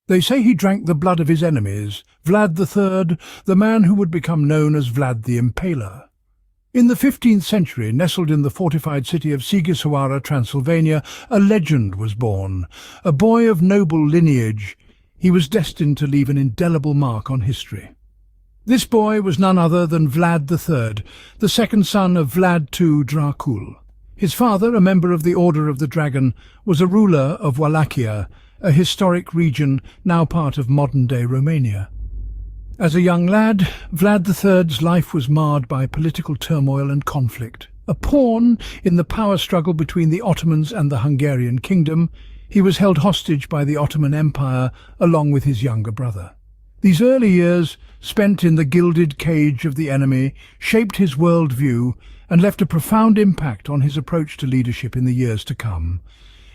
They say he drank the blood of his enemies, Vlad III, the man who would become known as Vlad the Impaler. In the 15th century, nestled in the fortified city of Sighisoara, Transylvania, a legend was born. A boy of noble lineage, he was destined to leave an indelible mark on history. This boy was none other than Vlad III, the second son of Vlad II Dracula. His father, a member of the Order of the Dragon, was a ruler of Wallachia, a historic region now part of modern-day Romania. As a young lad, Vlad III's life was marred by political turmoil and conflict. A pawn in the power struggle between the Ottomans and the Hungarian kingdom, he was held hostage by the Ottoman Empire along with his younger brother. These early years, spent in the gilded cage of the enemy, shaped his worldview and left a profound impact on his approach to leadership in the years to come.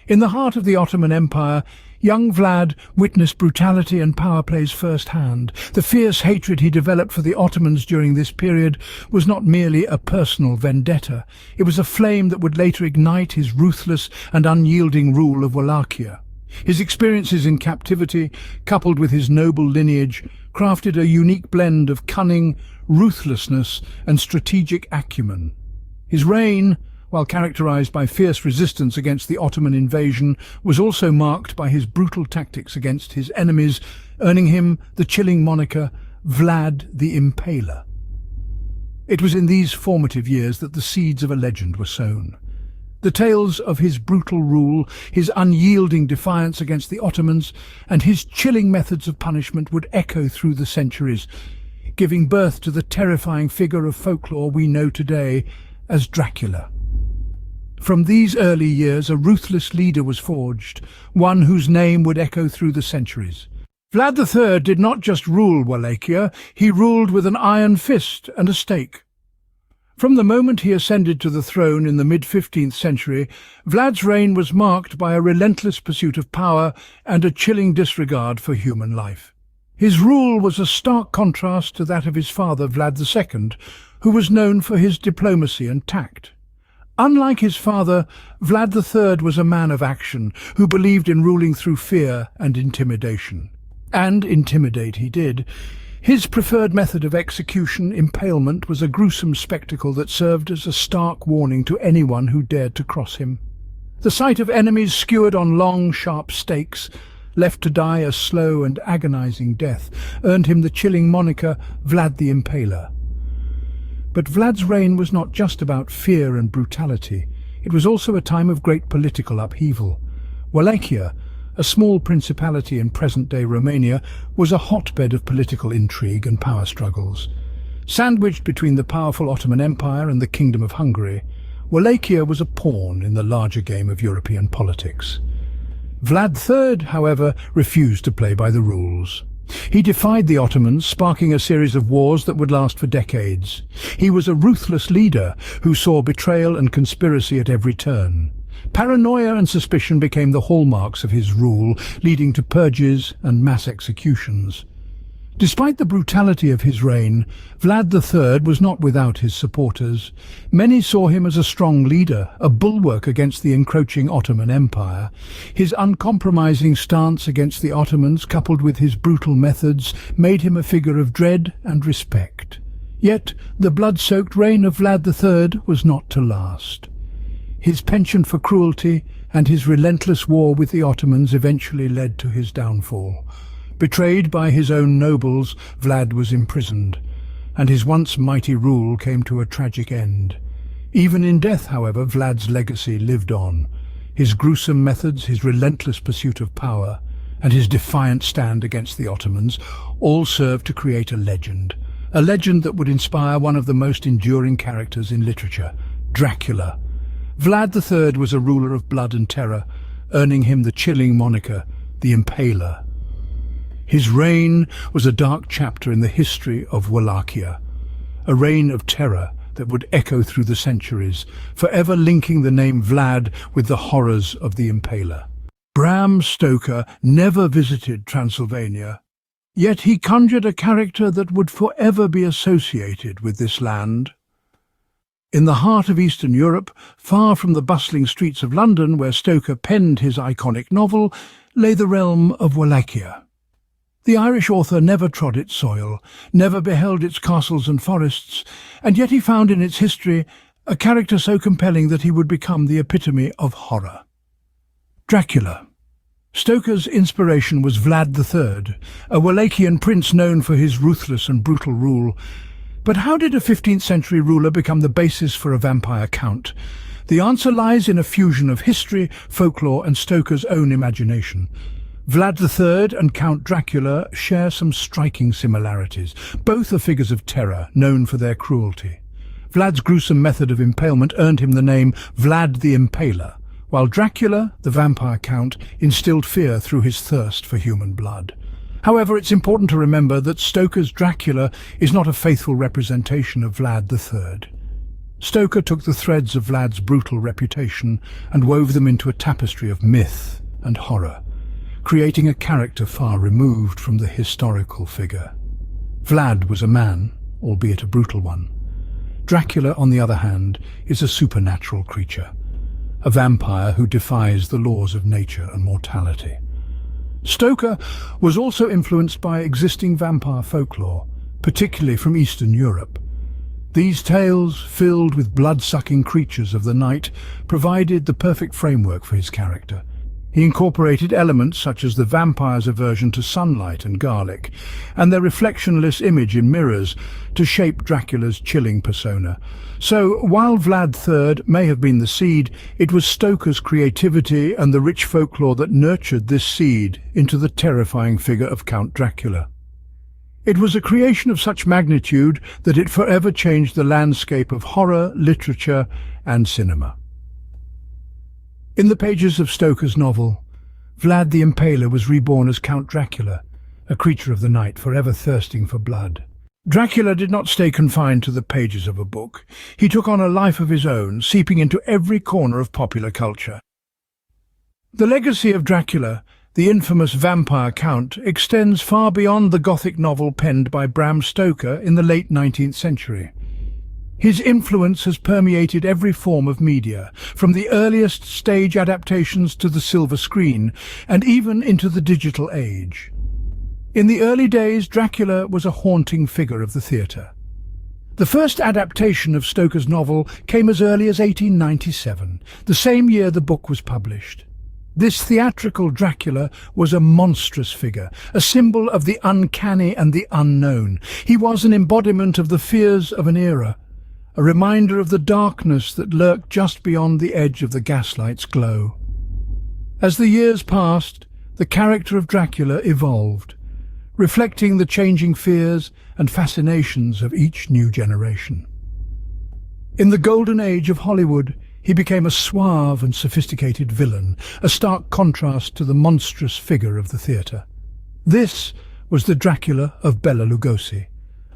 In the heart of the Ottoman Empire, young Vlad witnessed brutality and power plays firsthand. The fierce hatred he developed for the Ottomans during this period was not merely a personal vendetta. It was a flame that would later ignite his ruthless and unyielding rule of Wallachia. His experiences in captivity, coupled with his noble lineage, crafted a unique blend of cunning, ruthlessness, and strategic acumen. His reign, while characterized by fierce resistance against the Ottoman invasion, was also marked by his brutal tactics against his enemies, earning him the chilling moniker Vlad the Impaler. It was in these formative years that the seeds of a legend were sown. The tales of his brutal rule, his unyielding defiance against the Ottomans, and his chilling methods of punishment would echo through the centuries, giving birth to the terrifying figure of folklore we know today as Dracula. From these early years, a ruthless leader was forged, one whose name would echo through the centuries. Vlad III did not just rule Wallachia, he ruled with an iron fist and a stake. From the moment he ascended to the throne in the mid-15th century, Vlad's reign was marked by a relentless pursuit of power and a chilling disregard for human life. His rule was a stark contrast to that of his father, Vlad II, who was known for his diplomacy and tact. Unlike his father, Vlad III was a man of action who believed in ruling through fear and intimidation. And intimidate he did. His preferred method of execution, impalement, was a gruesome spectacle that served as a stark warning to anyone who dared to cross him. The sight of enemies skewered on long, sharp stakes, left to die a slow and agonizing death, earned him the chilling moniker Vlad the Impaler. But Vlad's reign was not just about fear and brutality. It was also a time of great political upheaval. Wallachia, a small principality in present-day Romania, was a hotbed of political intrigue and power struggles. Sandwiched between the powerful Ottoman Empire and the Kingdom of Hungary, Wallachia was a pawn in the larger game of European politics. Vlad III, however, refused to play by the rules. He defied the Ottomans, sparking a series of wars that would last for decades. He was a ruthless leader who saw betrayal and conspiracy at every turn. Paranoia and suspicion became the hallmarks of his rule, leading to purges and mass executions. Despite the brutality of his reign, Vlad III was not without his supporters. Many saw him as a strong leader, a bulwark against the encroaching Ottoman Empire. His uncompromising stance against the Ottomans, coupled with his brutal methods, made him a figure of dread and respect. Yet the blood-soaked reign of Vlad III was not to last. His penchant for cruelty and his relentless war with the Ottomans eventually led to his downfall. Betrayed by his own nobles, Vlad was imprisoned, and his once mighty rule came to a tragic end. Even in death, however, Vlad's legacy lived on. His gruesome methods, his relentless pursuit of power, and his defiant stand against the Ottomans all served to create a legend that would inspire one of the most enduring characters in literature, Dracula. Vlad III was a ruler of blood and terror, earning him the chilling moniker, the Impaler. His reign was a dark chapter in the history of Wallachia, a reign of terror that would echo through the centuries, forever linking the name Vlad with the horrors of the Impaler. Bram Stoker never visited Transylvania, yet he conjured a character that would forever be associated with this land. In the heart of Eastern Europe, far from the bustling streets of London where Stoker penned his iconic novel, lay the realm of Wallachia. The Irish author never trod its soil, never beheld its castles and forests, and yet he found in its history a character so compelling that he would become the epitome of horror. Dracula. Stoker's inspiration was Vlad III, a Wallachian prince known for his ruthless and brutal rule. But how did a 15th century ruler become the basis for a vampire count? The answer lies in a fusion of history, folklore, and Stoker's own imagination. Vlad III and Count Dracula share some striking similarities. Both are figures of terror, known for their cruelty. Vlad's gruesome method of impalement earned him the name Vlad the Impaler, while Dracula, the vampire count, instilled fear through his thirst for human blood. However, it's important to remember that Stoker's Dracula is not a faithful representation of Vlad III. Stoker took the threads of Vlad's brutal reputation and wove them into a tapestry of myth and horror, creating a character far removed from the historical figure. Vlad was a man, albeit a brutal one. Dracula, on the other hand, is a supernatural creature, a vampire who defies the laws of nature and mortality. Stoker was also influenced by existing vampire folklore, particularly from Eastern Europe. These tales, filled with blood-sucking creatures of the night, provided the perfect framework for his character. He incorporated elements such as the vampire's aversion to sunlight and garlic, and their reflectionless image in mirrors to shape Dracula's chilling persona. So, while Vlad III may have been the seed, it was Stoker's creativity and the rich folklore that nurtured this seed into the terrifying figure of Count Dracula. It was a creation of such magnitude that it forever changed the landscape of horror, literature, and cinema. In the pages of Stoker's novel, Vlad the Impaler was reborn as Count Dracula, a creature of the night forever thirsting for blood. Dracula did not stay confined to the pages of a book. He took on a life of his own, seeping into every corner of popular culture. The legacy of Dracula, the infamous vampire count, extends far beyond the Gothic novel penned by Bram Stoker in the late 19th century. His influence has permeated every form of media, from the earliest stage adaptations to the silver screen, and even into the digital age. In the early days, Dracula was a haunting figure of the theatre. The first adaptation of Stoker's novel came as early as 1897, the same year the book was published. This theatrical Dracula was a monstrous figure, a symbol of the uncanny and the unknown. He was an embodiment of the fears of an era, a reminder of the darkness that lurked just beyond the edge of the gaslight's glow. As the years passed, the character of Dracula evolved, reflecting the changing fears and fascinations of each new generation. In the golden age of Hollywood, he became a suave and sophisticated villain, a stark contrast to the monstrous figure of the theatre. This was the Dracula of Bela Lugosi,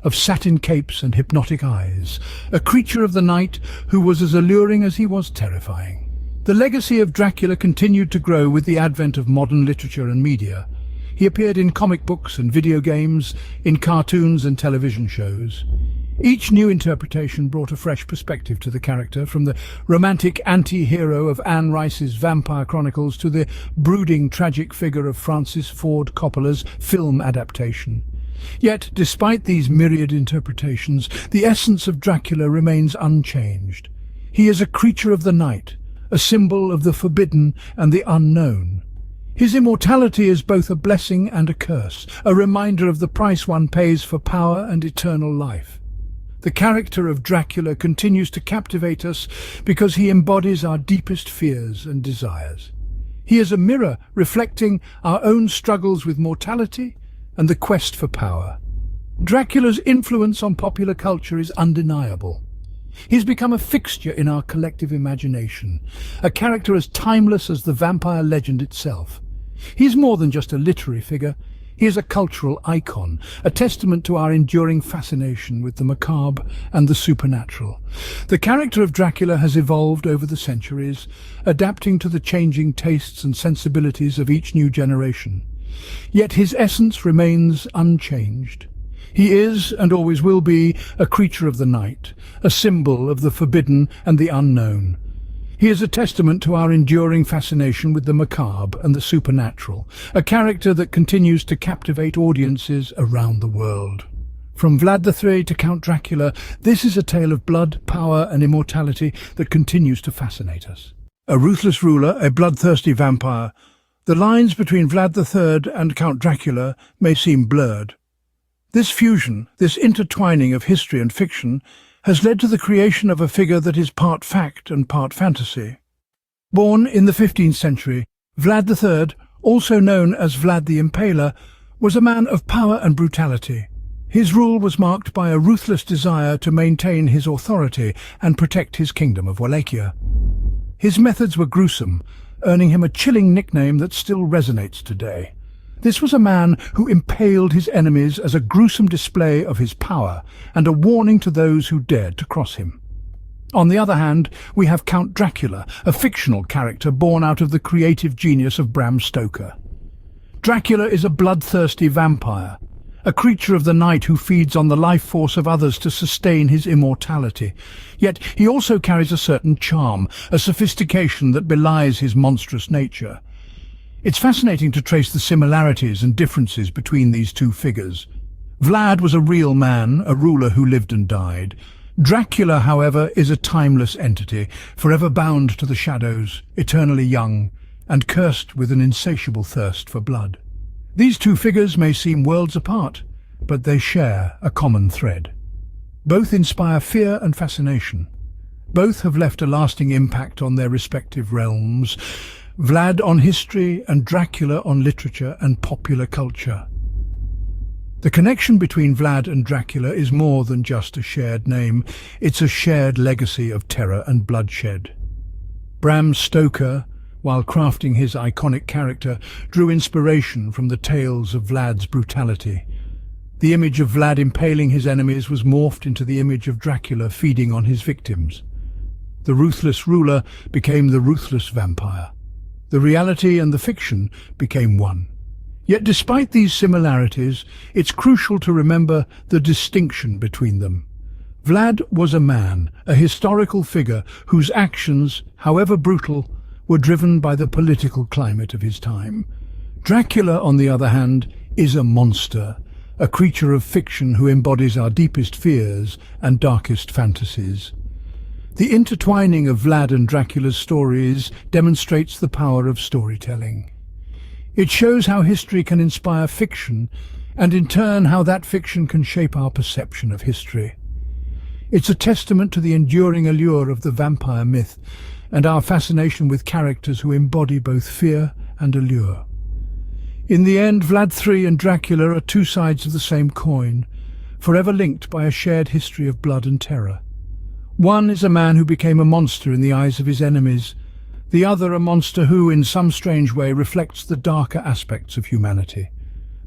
of satin capes and hypnotic eyes, a creature of the night who was as alluring as he was terrifying. The legacy of Dracula continued to grow with the advent of modern literature and media. He appeared in comic books and video games, in cartoons and television shows. Each new interpretation brought a fresh perspective to the character, from the romantic anti-hero of Anne Rice's Vampire Chronicles to the brooding tragic figure of Francis Ford Coppola's film adaptation. Yet, despite these myriad interpretations, the essence of Dracula remains unchanged. He is a creature of the night, a symbol of the forbidden and the unknown. His immortality is both a blessing and a curse, a reminder of the price one pays for power and eternal life. The character of Dracula continues to captivate us because he embodies our deepest fears and desires. He is a mirror reflecting our own struggles with mortality and the quest for power. Dracula's influence on popular culture is undeniable. He's become a fixture in our collective imagination, a character as timeless as the vampire legend itself. He's more than just a literary figure. He is a cultural icon, a testament to our enduring fascination with the macabre and the supernatural. The character of Dracula has evolved over the centuries, adapting to the changing tastes and sensibilities of each new generation. Yet his essence remains unchanged. He is, and always will be, a creature of the night, a symbol of the forbidden and the unknown. He is a testament to our enduring fascination with the macabre and the supernatural, a character that continues to captivate audiences around the world. From Vlad III to Count Dracula, this is a tale of blood, power and immortality that continues to fascinate us. A ruthless ruler, a bloodthirsty vampire. The lines between Vlad III and Count Dracula may seem blurred. This fusion, this intertwining of history and fiction, has led to the creation of a figure that is part fact and part fantasy. Born in the 15th century, Vlad III, also known as Vlad the Impaler, was a man of power and brutality. His rule was marked by a ruthless desire to maintain his authority and protect his kingdom of Wallachia. His methods were gruesome, earning him a chilling nickname that still resonates today. This was a man who impaled his enemies as a gruesome display of his power and a warning to those who dared to cross him. On the other hand, we have Count Dracula, a fictional character born out of the creative genius of Bram Stoker. Dracula is a bloodthirsty vampire, a creature of the night who feeds on the life force of others to sustain his immortality. Yet he also carries a certain charm, a sophistication that belies his monstrous nature. It's fascinating to trace the similarities and differences between these two figures. Vlad was a real man, a ruler who lived and died. Dracula, however, is a timeless entity, forever bound to the shadows, eternally young, and cursed with an insatiable thirst for blood. These two figures may seem worlds apart, but they share a common thread. Both inspire fear and fascination. Both have left a lasting impact on their respective realms, Vlad on history and Dracula on literature and popular culture. The connection between Vlad and Dracula is more than just a shared name. It's a shared legacy of terror and bloodshed. Bram Stoker, while crafting his iconic character, drew inspiration from the tales of Vlad's brutality. The image of Vlad impaling his enemies was morphed into the image of Dracula feeding on his victims. The ruthless ruler became the ruthless vampire. The reality and the fiction became one. Yet despite these similarities, it's crucial to remember the distinction between them. Vlad was a man, a historical figure whose actions, however brutal, were driven by the political climate of his time. Dracula, on the other hand, is a monster, a creature of fiction who embodies our deepest fears and darkest fantasies. The intertwining of Vlad and Dracula's stories demonstrates the power of storytelling. It shows how history can inspire fiction, and in turn how that fiction can shape our perception of history. It's a testament to the enduring allure of the vampire myth and our fascination with characters who embody both fear and allure. In the end, Vlad III and Dracula are two sides of the same coin, forever linked by a shared history of blood and terror. One is a man who became a monster in the eyes of his enemies, the other a monster who, in some strange way, reflects the darker aspects of humanity.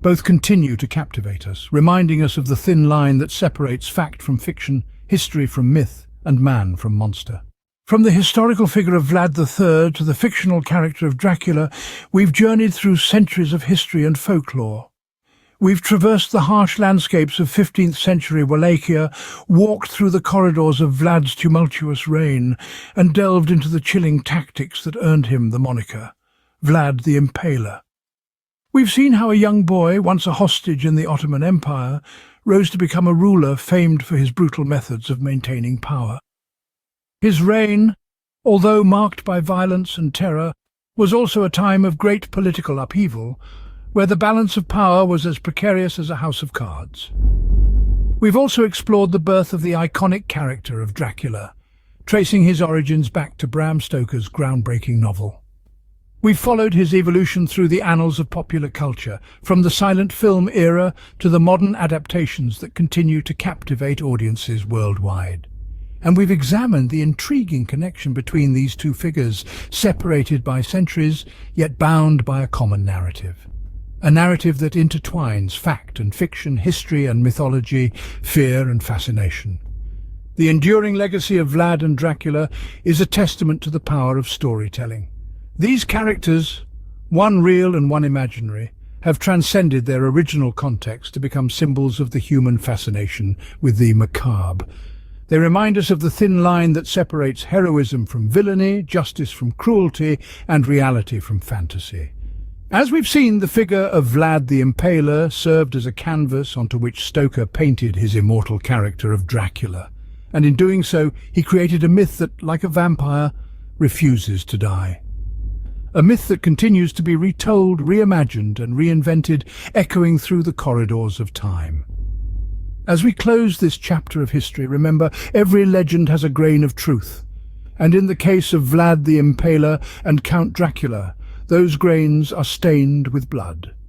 Both continue to captivate us, reminding us of the thin line that separates fact from fiction, history from myth, and man from monster. From the historical figure of Vlad III to the fictional character of Dracula, we've journeyed through centuries of history and folklore. We've traversed the harsh landscapes of 15th century Wallachia, walked through the corridors of Vlad's tumultuous reign, and delved into the chilling tactics that earned him the moniker, Vlad the Impaler. We've seen how a young boy, once a hostage in the Ottoman Empire, rose to become a ruler famed for his brutal methods of maintaining power. His reign, although marked by violence and terror, was also a time of great political upheaval, where the balance of power was as precarious as a house of cards. We've also explored the birth of the iconic character of Dracula, tracing his origins back to Bram Stoker's groundbreaking novel. We've followed his evolution through the annals of popular culture, from the silent film era to the modern adaptations that continue to captivate audiences worldwide. And we've examined the intriguing connection between these two figures, separated by centuries, yet bound by a common narrative. A narrative that intertwines fact and fiction, history and mythology, fear and fascination. The enduring legacy of Vlad and Dracula is a testament to the power of storytelling. These characters, one real and one imaginary, have transcended their original context to become symbols of the human fascination with the macabre. They remind us of the thin line that separates heroism from villainy, justice from cruelty, and reality from fantasy. As we've seen, the figure of Vlad the Impaler served as a canvas onto which Stoker painted his immortal character of Dracula. And in doing so, he created a myth that, like a vampire, refuses to die. A myth that continues to be retold, reimagined, and reinvented, echoing through the corridors of time. As we close this chapter of history, remember, every legend has a grain of truth. And in the case of Vlad the Impaler and Count Dracula, those grains are stained with blood.